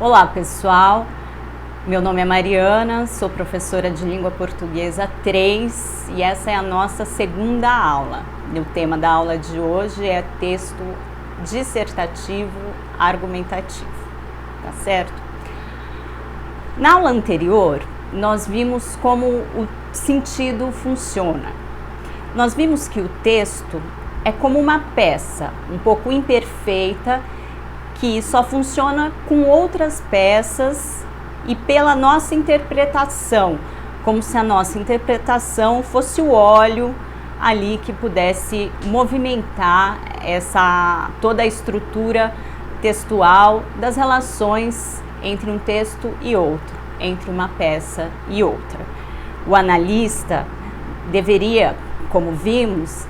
Olá pessoal, meu nome é Mariana, sou professora de Língua Portuguesa 3 e essa é a nossa segunda aula. O tema da aula de hoje é texto dissertativo argumentativo, tá certo? Na aula anterior, nós vimos como o sentido funciona. Nós vimos que o texto é como uma peça um pouco imperfeita que só funciona com outras peças e pela nossa interpretação, como se a nossa interpretação fosse o óleo ali que pudesse movimentar toda a estrutura textual das relações entre um texto e outro, entre uma peça e outra. O analista deveria, como vimos,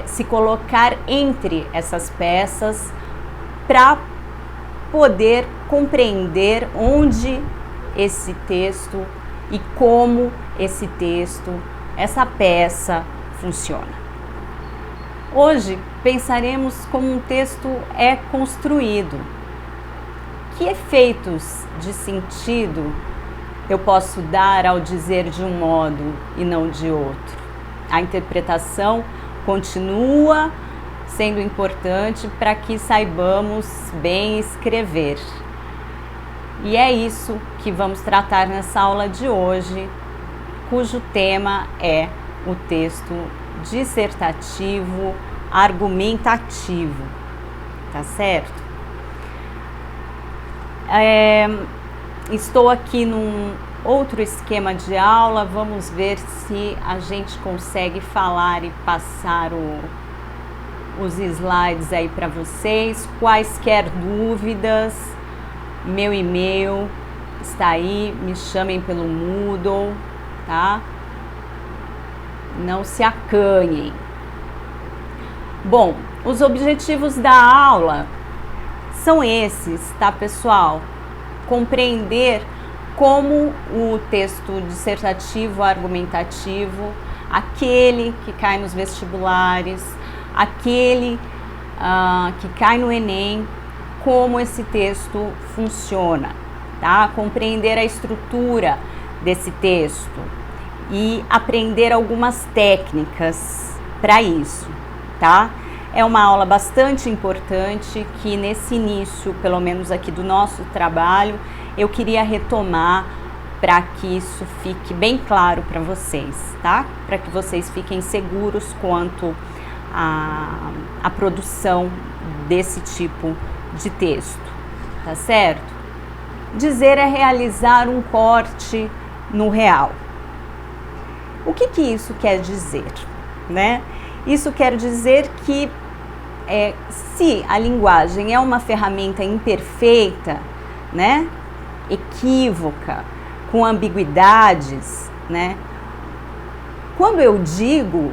se colocar entre essas peças para poder compreender onde esse texto e como esse texto, essa peça funciona. Hoje pensaremos como um texto é construído. Que efeitos de sentido eu posso dar ao dizer de um modo e não de outro? A interpretação continua sendo importante para que saibamos bem escrever. E é isso que vamos tratar nessa aula de hoje, cujo tema é o texto dissertativo argumentativo, tá certo? Estou aqui num outro esquema de aula, vamos ver se a gente consegue falar e passar os slides aí para vocês. Quaisquer dúvidas, meu e-mail está aí, me chamem pelo Moodle, tá? Não se acanhem. Bom, os objetivos da aula são esses, tá, pessoal? Compreender como o texto dissertativo argumentativo, aquele que cai nos vestibulares, aquele que cai no Enem, como esse texto funciona, tá? Compreender a estrutura desse texto e aprender algumas técnicas para isso, tá? É uma aula bastante importante que nesse início, pelo menos aqui do nosso trabalho, eu queria retomar para que isso fique bem claro para vocês, tá? Para que vocês fiquem seguros quanto a produção desse tipo de texto, tá certo? Dizer é realizar um corte no real. O que isso quer dizer, né? Isso quer dizer que se a linguagem é uma ferramenta imperfeita, né? Equívoca, com ambiguidades, né? Quando eu digo,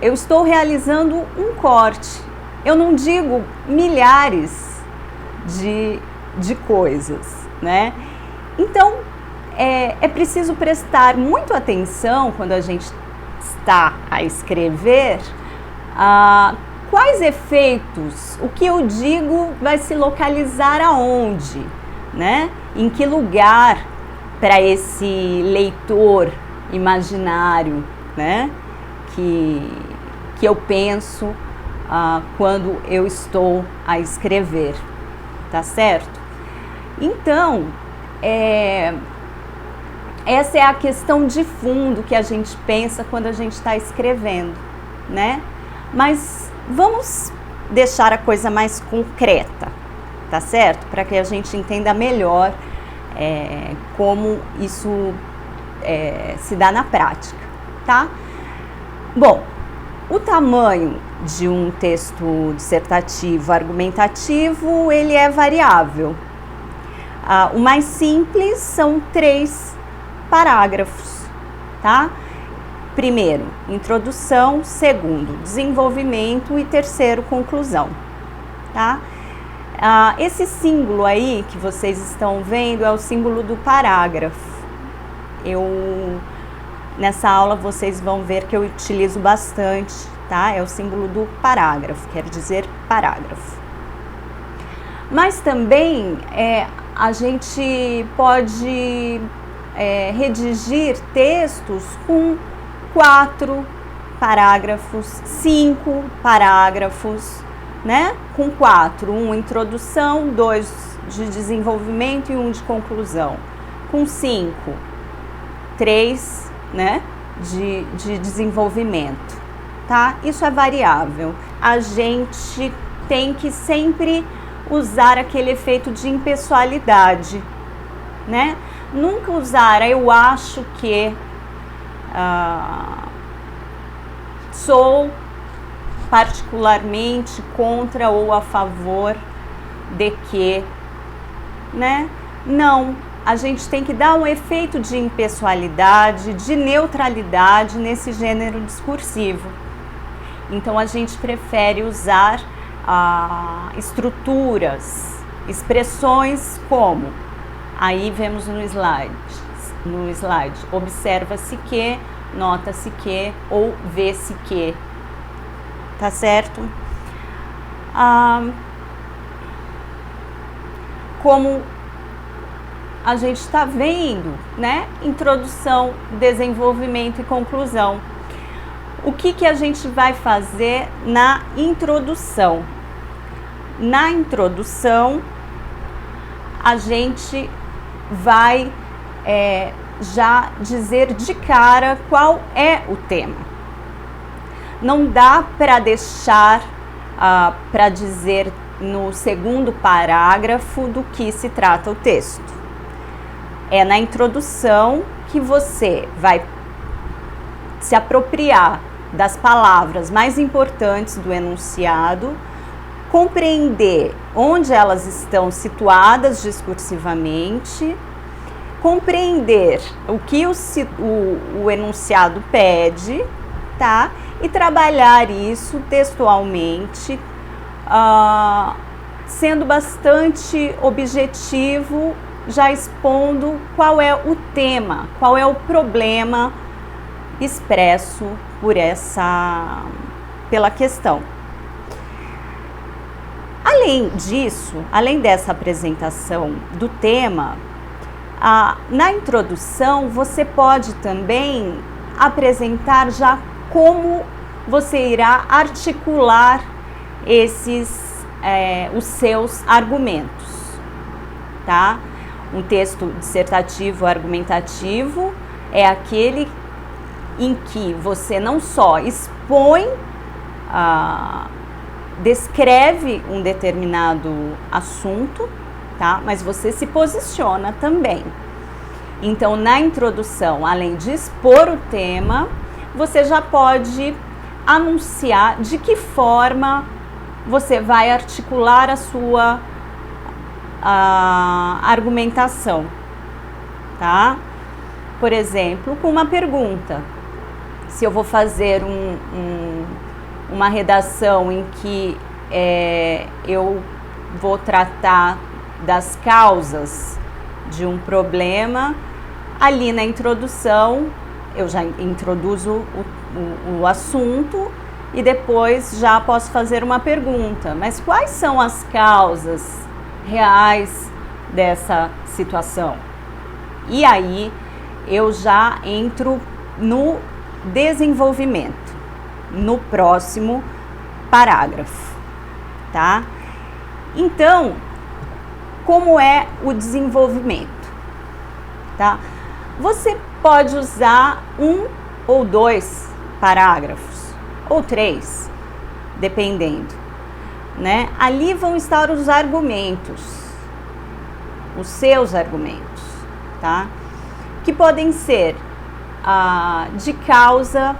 eu estou realizando um corte. Eu não digo milhares de coisas, né? Então, é preciso prestar muito atenção quando a gente está a escrever, quais efeitos, o que eu digo vai se localizar aonde, né? Em que lugar para esse leitor imaginário, né? Que eu penso quando eu estou a escrever, tá certo? Então, essa é a questão de fundo que a gente pensa quando a gente está escrevendo, né? Mas vamos deixar a coisa mais concreta, tá certo? Para que a gente entenda melhor como isso se dá na prática, tá? Bom, o tamanho de um texto dissertativo argumentativo, ele é variável. O mais simples são 3 parágrafos, tá? Primeiro, introdução, segundo, desenvolvimento e terceiro, conclusão, tá? Esse símbolo aí que vocês estão vendo é o símbolo do parágrafo. Nessa aula vocês vão ver que eu utilizo bastante, tá? É o símbolo do parágrafo, quer dizer parágrafo. Mas também A gente pode redigir textos com 4 parágrafos, 5 parágrafos, né? Com 4, 1 introdução, 2 de desenvolvimento e 1 de conclusão. Com 5, 3, né? De desenvolvimento, tá? Isso é variável. A gente tem que sempre usar aquele efeito de impessoalidade, né? Nunca usar eu acho que, sou particularmente contra ou a favor de que, né? Não, a gente tem que dar um efeito de impessoalidade, de neutralidade nesse gênero discursivo. Então a gente prefere usar estruturas, expressões como, aí vemos no slide, observa-se que, nota-se que ou vê-se que, tá certo? Como a gente está vendo, né? Introdução, desenvolvimento e conclusão. O que a gente vai fazer na introdução? Na introdução, a gente vai já dizer de cara qual é o tema. Não dá para deixar para dizer no segundo parágrafo do que se trata o texto. É na introdução que você vai se apropriar das palavras mais importantes do enunciado, compreender onde elas estão situadas discursivamente, compreender o que o enunciado pede, tá? E trabalhar isso textualmente, sendo bastante objetivo, já expondo qual é o tema, qual é o problema expresso pela questão. Além disso, além dessa apresentação do tema, na introdução você pode também apresentar já como você irá articular os seus argumentos, tá? Um texto dissertativo argumentativo é aquele em que você não só expõe, descreve um determinado assunto, tá? Mas você se posiciona também. Então, na introdução, além de expor o tema, você já pode anunciar de que forma você vai articular a sua argumentação, tá? Por exemplo, com uma pergunta. Se eu vou fazer uma redação em que eu vou tratar das causas de um problema, ali na introdução eu já introduzo o assunto e depois já posso fazer uma pergunta. Mas quais são as causas reais dessa situação? E aí eu já entro no desenvolvimento, no próximo parágrafo, tá? Então, como é o desenvolvimento, tá? Você pode usar 1 ou 2 parágrafos, ou 3, dependendo, né? Ali vão estar os argumentos, os seus argumentos, tá? Que podem ser de causa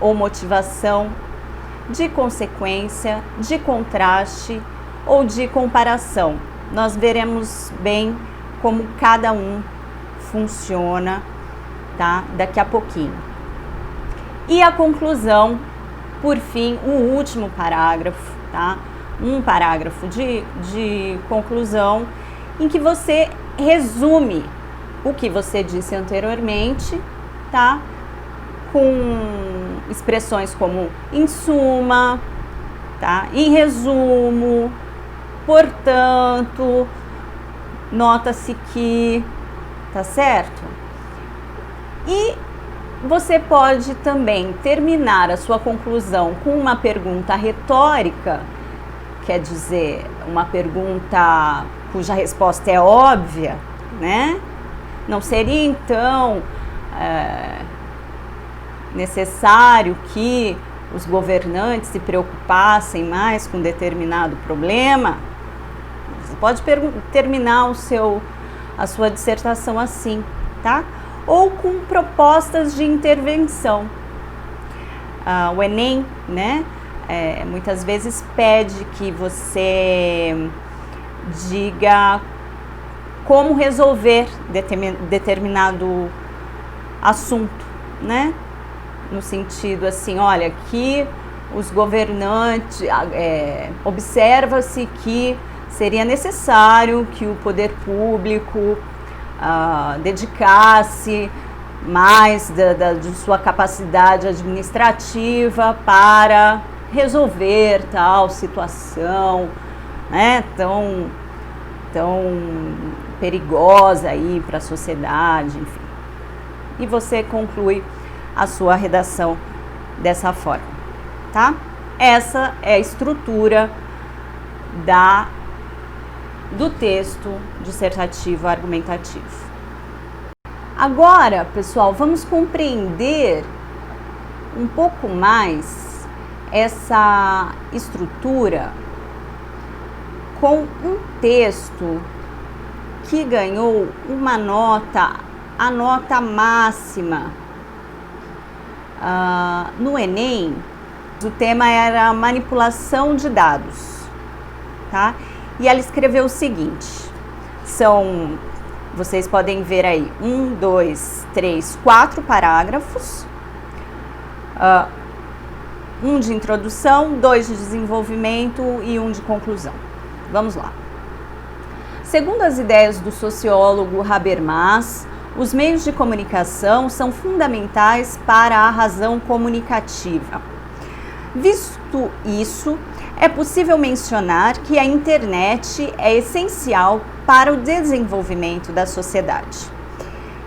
ou motivação, de consequência, de contraste ou de comparação. Nós veremos bem como cada um funciona, tá? Daqui a pouquinho. E a conclusão, por fim, o último parágrafo, tá? Um parágrafo de conclusão em que você resume o que você disse anteriormente, tá? Com expressões como em suma, tá? Em resumo, portanto, nota-se que, tá certo? E você pode também terminar a sua conclusão com uma pergunta retórica, quer dizer, uma pergunta cuja resposta é óbvia, né? Não seria então necessário que os governantes se preocupassem mais com determinado problema? Você pode terminar a sua dissertação assim, tá? Ou com propostas de intervenção. O Enem, né, muitas vezes pede que você diga como resolver determinado assunto, né? No sentido assim, olha, aqui os governantes, observa-se que seria necessário que o poder público dedicasse mais de sua capacidade administrativa para resolver tal situação, né, tão perigosa aí para a sociedade, enfim. E você conclui a sua redação dessa forma, tá? Essa é a estrutura do texto dissertativo argumentativo. Agora, pessoal, vamos compreender um pouco mais essa estrutura com um texto que ganhou uma nota, a nota máxima no Enem. O tema era manipulação de dados, tá? E ela escreveu o seguinte, vocês podem ver aí, 1, 2, 3, 4 parágrafos, um de introdução, 2 de desenvolvimento e 1 de conclusão. Vamos lá. Segundo as ideias do sociólogo Habermas, os meios de comunicação são fundamentais para a razão comunicativa. Visto isso, é possível mencionar que a internet é essencial para o desenvolvimento da sociedade.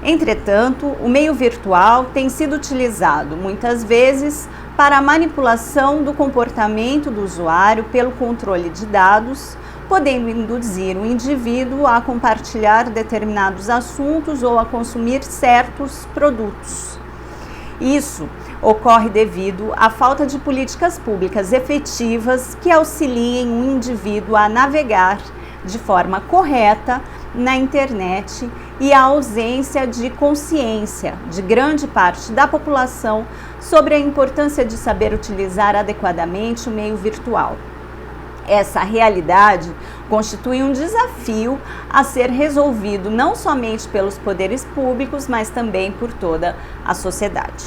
Entretanto, o meio virtual tem sido utilizado muitas vezes para a manipulação do comportamento do usuário pelo controle de dados, podendo induzir o indivíduo a compartilhar determinados assuntos ou a consumir certos produtos. Isso ocorre devido à falta de políticas públicas efetivas que auxiliem o indivíduo a navegar de forma correta na internet e à ausência de consciência de grande parte da população sobre a importância de saber utilizar adequadamente o meio virtual. Essa realidade constitui um desafio a ser resolvido não somente pelos poderes públicos, mas também por toda a sociedade.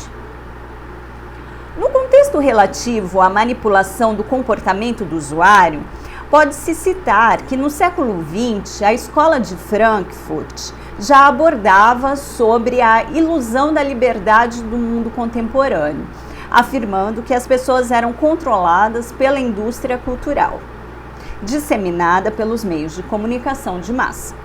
No contexto relativo à manipulação do comportamento do usuário, pode-se citar que no século XX a Escola de Frankfurt já abordava sobre a ilusão da liberdade do mundo contemporâneo, afirmando que as pessoas eram controladas pela indústria cultural, disseminada pelos meios de comunicação de massa.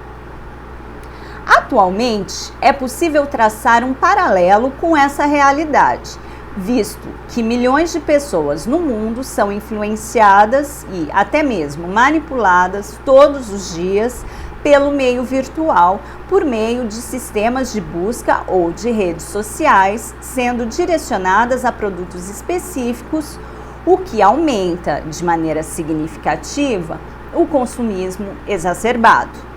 Atualmente, é possível traçar um paralelo com essa realidade, visto que milhões de pessoas no mundo são influenciadas e até mesmo manipuladas todos os dias pelo meio virtual por meio de sistemas de busca ou de redes sociais, sendo direcionadas a produtos específicos, o que aumenta de maneira significativa o consumismo exacerbado.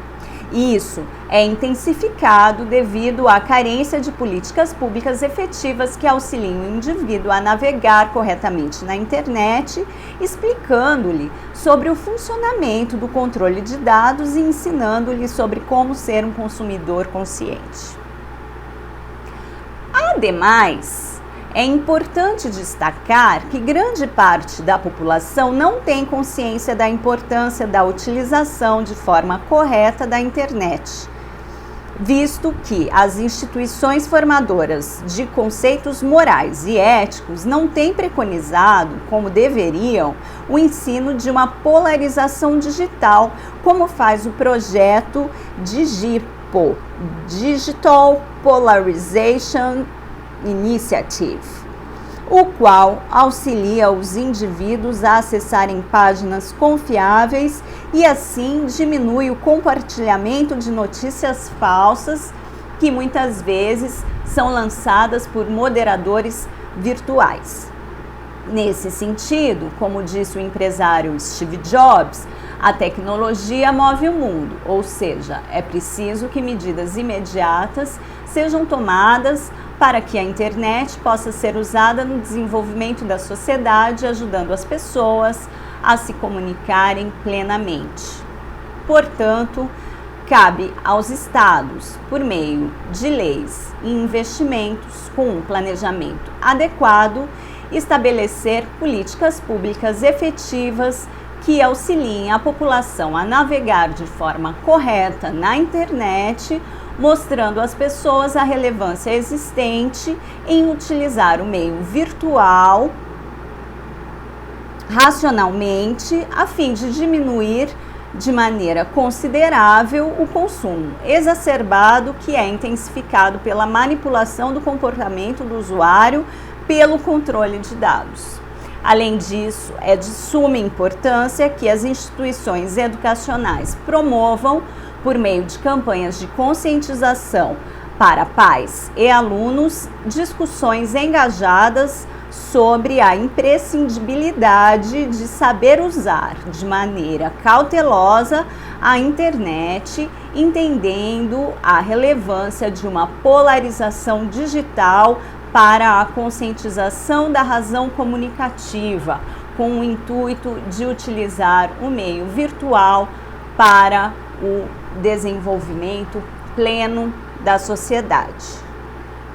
Isso é intensificado devido à carência de políticas públicas efetivas que auxiliem o indivíduo a navegar corretamente na internet, explicando-lhe sobre o funcionamento do controle de dados e ensinando-lhe sobre como ser um consumidor consciente. Ademais, é importante destacar que grande parte da população não tem consciência da importância da utilização de forma correta da internet. visto que as instituições formadoras de conceitos morais e éticos não têm preconizado, como deveriam, o ensino de uma polarização digital, como faz o projeto DIGIPO, Digital Polarization Initiative, o qual auxilia os indivíduos a acessarem páginas confiáveis e assim diminui o compartilhamento de notícias falsas que muitas vezes são lançadas por moderadores virtuais. Nesse sentido, como disse o empresário Steve Jobs, a tecnologia move o mundo, ou seja, é preciso que medidas imediatas sejam tomadas para que a internet possa ser usada no desenvolvimento da sociedade, ajudando as pessoas a se comunicarem plenamente. Portanto, cabe aos estados, por meio de leis e investimentos com um planejamento adequado, estabelecer políticas públicas efetivas que auxiliem a população a navegar de forma correta na internet, mostrando às pessoas a relevância existente em utilizar o meio virtual racionalmente, a fim de diminuir de maneira considerável o consumo exacerbado que é intensificado pela manipulação do comportamento do usuário pelo controle de dados. Além disso, é de suma importância que as instituições educacionais promovam, por meio de campanhas de conscientização para pais e alunos, discussões engajadas sobre a imprescindibilidade de saber usar de maneira cautelosa a internet, entendendo a relevância de uma polarização digital para a conscientização da razão comunicativa, com o intuito de utilizar o meio virtual para o desenvolvimento pleno da sociedade.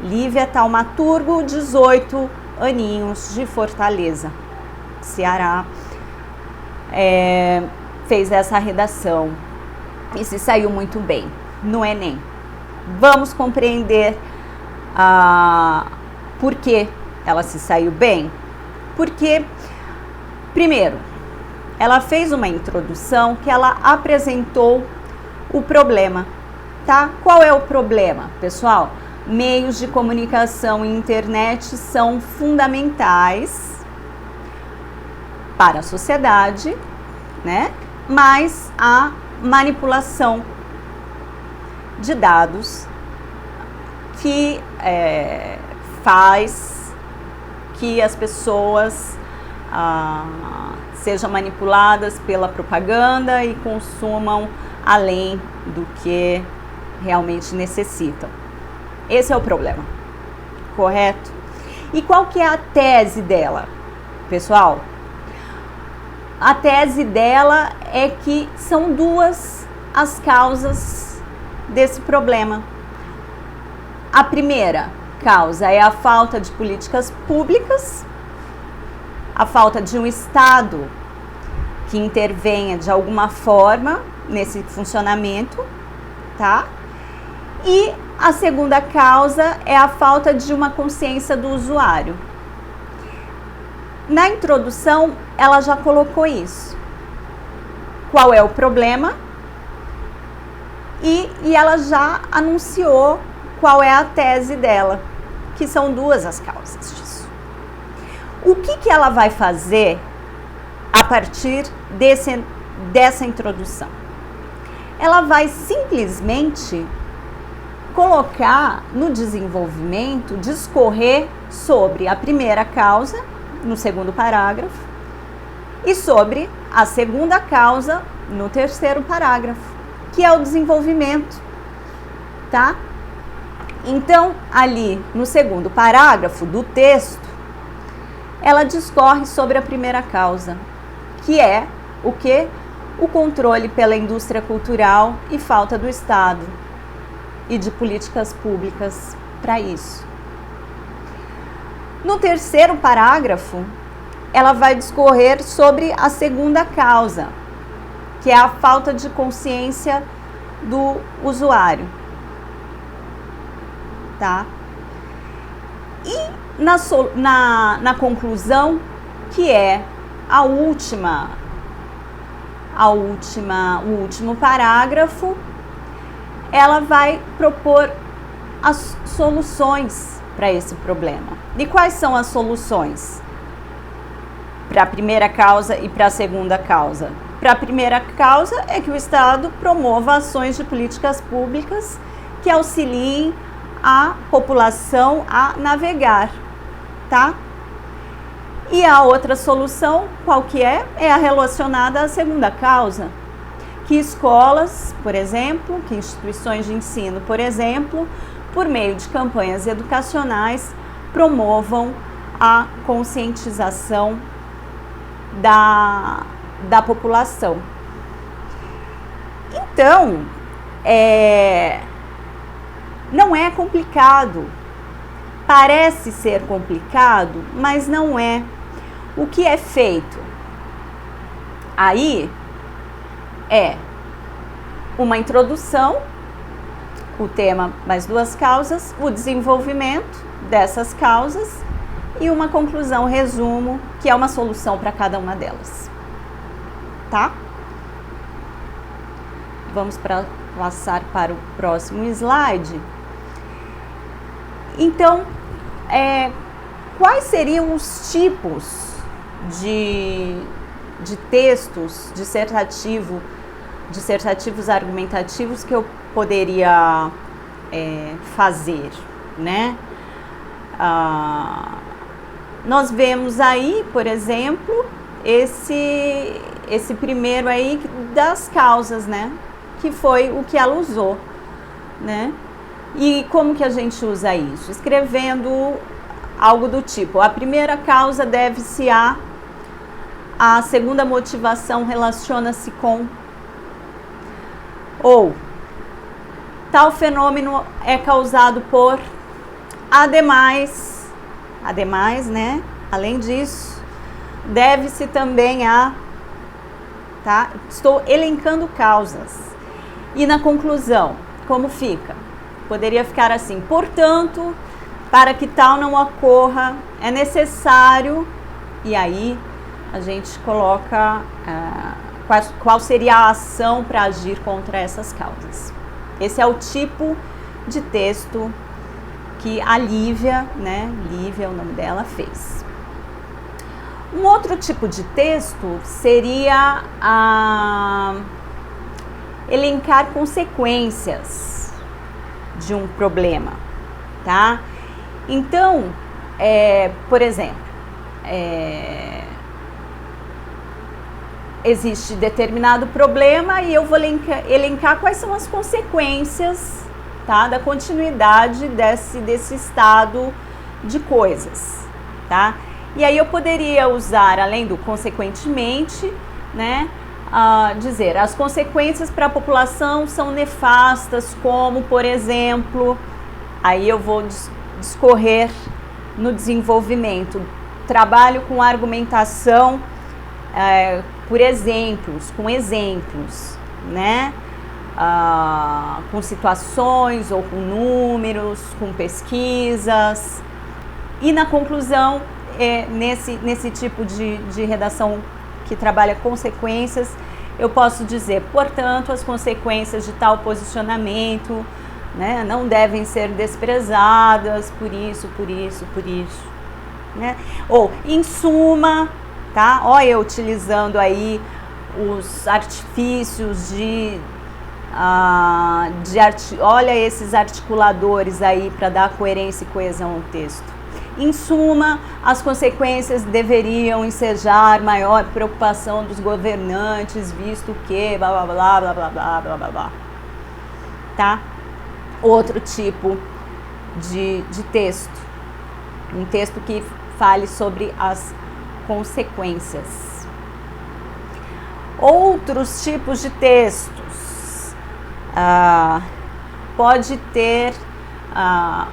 Lívia Taumaturgo, 18 aninhos, de Fortaleza, Ceará, fez essa redação e se saiu muito bem no Enem. Vamos compreender por que ela se saiu bem? Porque, primeiro, ela fez uma introdução que ela apresentou o problema, tá? Qual é o problema, pessoal? Meios de comunicação e internet são fundamentais para a sociedade, né? Mas a manipulação de dados que faz que as pessoas sejam manipuladas pela propaganda e consumam além do que realmente necessitam. Esse é o problema, correto? E qual que é a tese dela, pessoal? A tese dela é que são duas as causas desse problema. A primeira causa é a falta de políticas públicas, a falta de um Estado que intervenha de alguma forma nesse funcionamento, tá? E a segunda causa é a falta de uma consciência do usuário. Na introdução, ela já colocou isso. Qual é o problema? E ela já anunciou qual é a tese dela, que são duas as causas disso. O que ela vai fazer a partir dessa introdução? Ela vai simplesmente colocar no desenvolvimento, discorrer sobre a primeira causa, no segundo parágrafo, e sobre a segunda causa, no terceiro parágrafo, que é o desenvolvimento, tá? Então, ali no segundo parágrafo do texto, ela discorre sobre a primeira causa, que é o quê? O controle pela indústria cultural e falta do Estado e de políticas públicas para isso. No terceiro parágrafo, ela vai discorrer sobre a segunda causa, que é a falta de consciência do usuário. tá? E na conclusão, que é o último parágrafo, ela vai propor as soluções para esse problema. E quais são as soluções? Para a primeira causa e para a segunda causa. Para a primeira causa é que o Estado promova ações de políticas públicas que auxiliem a população a navegar, tá? E a outra solução, qual que é? É a relacionada à segunda causa. Que escolas, por exemplo, que instituições de ensino, por exemplo, por meio de campanhas educacionais, promovam a conscientização da população. Então, não é complicado. Parece ser complicado, mas não é. O que é feito? Aí é uma introdução, o tema mais duas causas, o desenvolvimento dessas causas e uma conclusão, resumo, que é uma solução para cada uma delas. Tá? Vamos passar para o próximo slide. Então, quais seriam os tipos de textos dissertativos argumentativos que eu poderia fazer, né? Nós vemos aí, por exemplo, esse primeiro aí das causas, né? Que foi o que ela usou, né? E como que a gente usa isso? Escrevendo algo do tipo: a primeira causa deve-se a segunda motivação relaciona-se com, ou tal fenômeno é causado por, ademais, né? Além disso, deve-se também a, tá? Estou elencando causas. E na conclusão, como fica? Poderia ficar assim: portanto, para que tal não ocorra, é necessário, e aí a gente coloca qual seria a ação para agir contra essas causas. Esse é o tipo de texto que a Lívia, né? Lívia é o nome dela, fez. Um outro tipo de texto seria elencar consequências de um problema, tá? Então, por exemplo, existe determinado problema e eu vou elencar quais são as consequências, tá, da continuidade desse estado de coisas, tá? E aí eu poderia usar, além do consequentemente, né, dizer as consequências para a população são nefastas, como, por exemplo, aí eu vou discorrer no desenvolvimento. Trabalho com argumentação por exemplos, com exemplos, né? Com situações ou com números, com pesquisas. E na conclusão, nesse tipo de redação que trabalha consequências, eu posso dizer: portanto, as consequências de tal posicionamento, né, não devem ser desprezadas por isso, né? Ou, em suma, tá? Olha eu utilizando aí os artifícios olha esses articuladores aí para dar coerência e coesão ao texto. Em suma, as consequências deveriam ensejar maior preocupação dos governantes, visto que blá blá blá blá blá blá blá blá blá. Tá? Outro tipo de texto, um texto que fale sobre as consequências. Outros tipos de textos, pode ter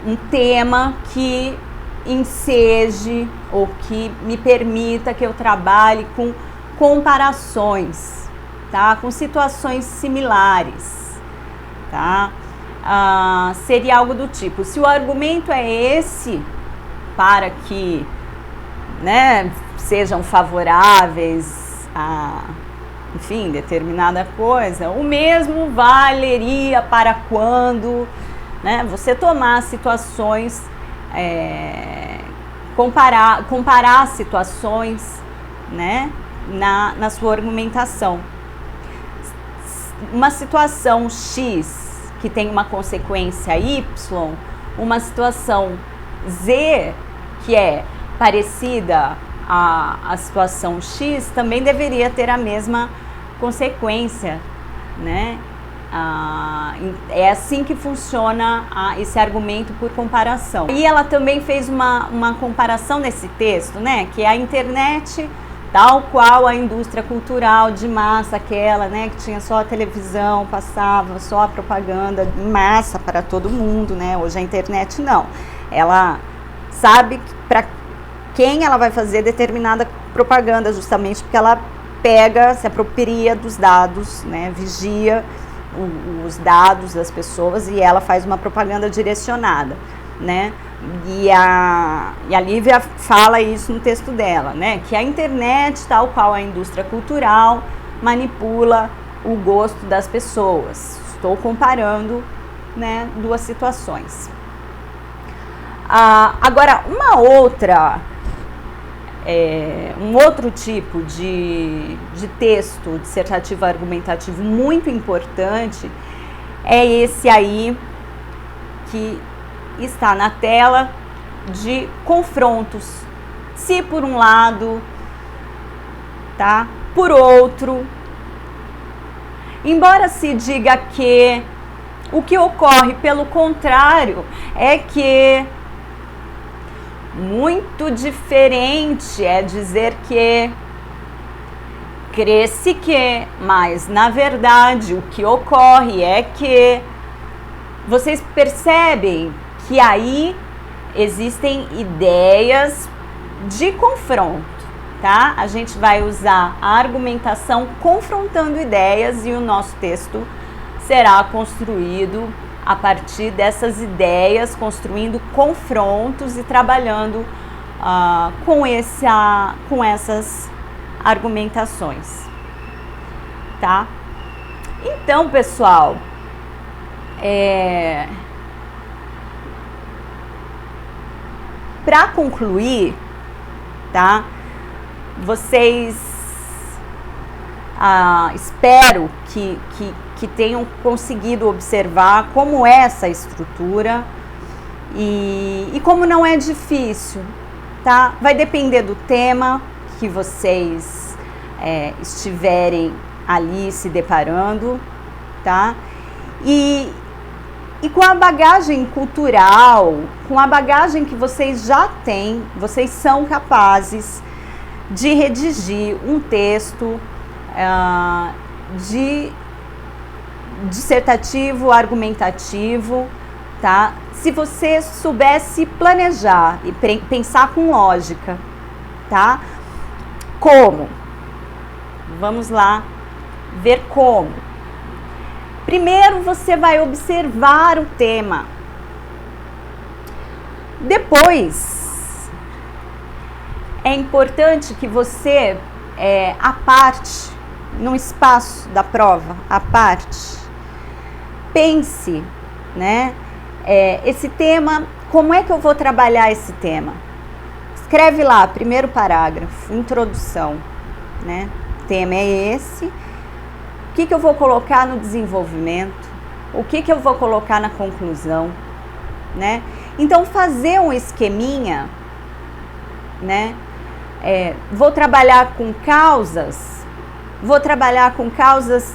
um tema que enseje ou que me permita que eu trabalhe com comparações, tá? Com situações similares, tá? seria algo do tipo: se o argumento é esse, para que, né, sejam favoráveis a, enfim, determinada coisa, o mesmo valeria para quando, né, você tomar situações, comparar situações, né, na sua argumentação. Uma situação X que tem uma consequência Y, uma situação Z que é parecida à situação X também deveria ter a mesma consequência, né? É assim que funciona esse argumento por comparação. E ela também fez uma comparação nesse texto, né? Que a internet, tal qual a indústria cultural de massa, aquela, né, que tinha só a televisão, passava só a propaganda em massa para todo mundo, né? Hoje a internet não. Ela sabe para quem ela vai fazer determinada propaganda, justamente porque ela se apropria dos dados, né? Vigia os dados das pessoas e ela faz uma propaganda direcionada, né? E a Lívia fala isso no texto dela, né? Que a internet, tal qual a indústria cultural, manipula o gosto das pessoas. Estou comparando, né, duas situações. Agora, um outro tipo de texto dissertativo argumentativo muito importante é esse aí que está na tela, de confrontos. Se por um lado, tá? Por outro. Embora se diga que o que ocorre, pelo contrário, é que muito diferente é dizer que, cresce que, mas na verdade o que ocorre é que vocês percebem que aí existem ideias de confronto, tá? A gente vai usar a argumentação confrontando ideias e o nosso texto será construído a partir dessas ideias, construindo confrontos e trabalhando com essas argumentações, tá? Então, pessoal, para concluir, tá? Vocês espero que tenham conseguido observar como é essa estrutura e como não é difícil, tá? Vai depender do tema que vocês estiverem ali se deparando, tá? E com a bagagem cultural, com a bagagem que vocês já têm, vocês são capazes de redigir um texto dissertativo, argumentativo, tá? Se você soubesse planejar e pensar com lógica, tá? Como? Vamos lá ver como. Primeiro você vai observar o tema. Depois, é importante que você, à parte, no espaço da prova, à parte, pense, né? Esse tema, como é que eu vou trabalhar esse tema? Escreve lá, primeiro parágrafo, introdução, né? O tema é esse. O que eu vou colocar no desenvolvimento? O que eu vou colocar na conclusão, né? Então, fazer um esqueminha, né? Vou trabalhar com causas,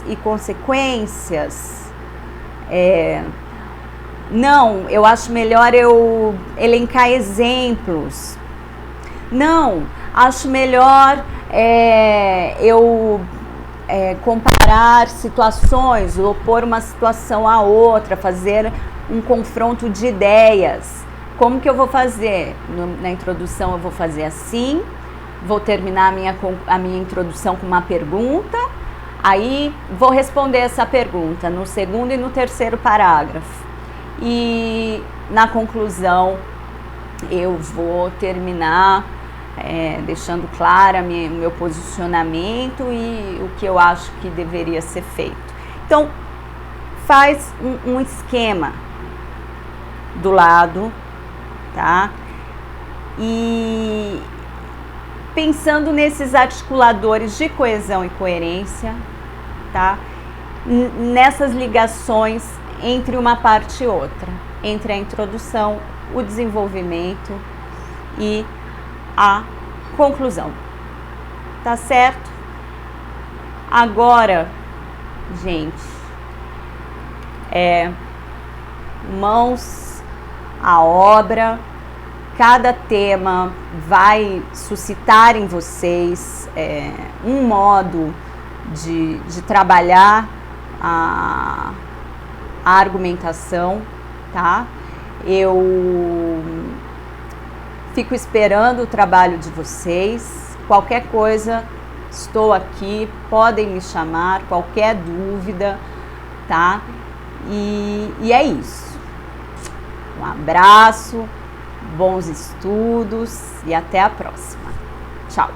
e consequências. Não, eu acho melhor eu elencar exemplos. Não, acho melhor eu comparar situações, opor uma situação à outra, fazer um confronto de ideias. Como que eu vou fazer? Na introdução eu vou fazer assim, vou terminar a minha introdução com uma pergunta, aí vou responder essa pergunta no segundo e no terceiro parágrafo. E na conclusão eu vou terminar deixando claro o meu posicionamento e o que eu acho que deveria ser feito. Então, faz um esquema do lado, tá? E pensando nesses articuladores de coesão e coerência, tá? Nessas ligações entre uma parte e outra, entre a introdução, o desenvolvimento e a conclusão, tá certo? Agora, gente, mãos à obra. Cada tema vai suscitar em vocês um modo de trabalhar a argumentação, tá? Eu fico esperando o trabalho de vocês. Qualquer coisa, estou aqui, podem me chamar, qualquer dúvida, tá? E é isso. Um abraço, bons estudos e até a próxima. Tchau!